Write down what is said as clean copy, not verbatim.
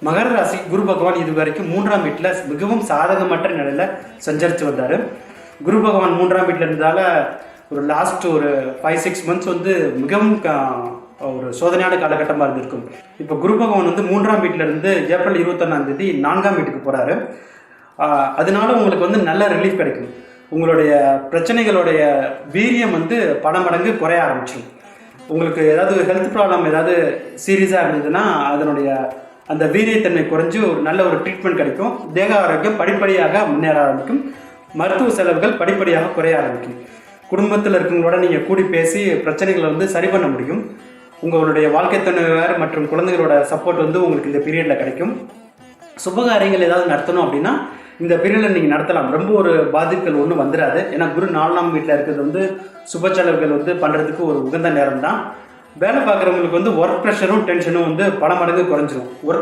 மகர ராசி குரு பகவான் இது வரைக்கும் 3ஆம் வீட்டில் மிகவும் சாதகமற்ற நிலையில் சஞ்சரித்து வந்தார். குரு பகவான் 3ஆம் வீட்டில் இருந்ததால் ஒரு லாஸ்ட் ஒரு 5-6 மந்த்ஸ் வந்து மிகவும் ஒரு சோதனையான காலகட்டமாக இருந்திருக்கும். இப்போ குரு பகவான் வந்து 3ஆம் வீட்டில் இருந்து ஏப்ரல் 21ஆம் தேதி 4ஆம் வீட்டுக்கு போகிறாரு. அதனால உங்களுக்கு வந்து நல்ல ரிலீஃப் கிடைக்கும். உங்களுடைய பிரச்சனைகளுடைய வீரியம் வந்து பல மடங்கு குறைய ஆரம்பிச்சிடும். உங்களுக்கு ஏதாவது ஹெல்த் ப்ராப்ளம் ஏதாவது சீரியஸாக இருந்ததுன்னா அதனுடைய அந்த வீரியத்தன்மை குறைஞ்சி ஒரு நல்ல ஒரு ட்ரீட்மெண்ட் கிடைக்கும். தேக ஆரோக்கியம் படிப்படியாக முன்னேற ஆரம்பிக்கும். மருத்துவ செலவுகள் படிப்படியாக குறைய ஆரம்பிக்கும். குடும்பத்தில் இருக்கவங்களோட நீங்கள் கூடி பேசி பிரச்சனைகளை வந்து சரி பண்ண முடியும். உங்களுடைய வாழ்க்கை துணைவர் மற்றும் குழந்தைகளோட சப்போர்ட் வந்து உங்களுக்கு இந்த பீரியடில் கிடைக்கும். சுபகாரியங்கள் ஏதாவது நடத்தணும் அப்படின்னா இந்த பீரியடில் நீங்கள் நடத்தலாம். ரொம்ப ஒரு பாதிப்புகள் ஒன்றும் வந்துடாது. ஏன்னா குரு 4ஆம் வீட்டில் இருக்கிறது வந்து சுப செலவுகள் வந்து பண்ணுறதுக்கு ஒரு உகந்த நேரம் தான். வேலை பார்க்குறவங்களுக்கு வந்து ஒர்க் ப்ரெஷரும் டென்ஷனும் வந்து பல மடங்கு குறைஞ்சிரும். ஒர்க்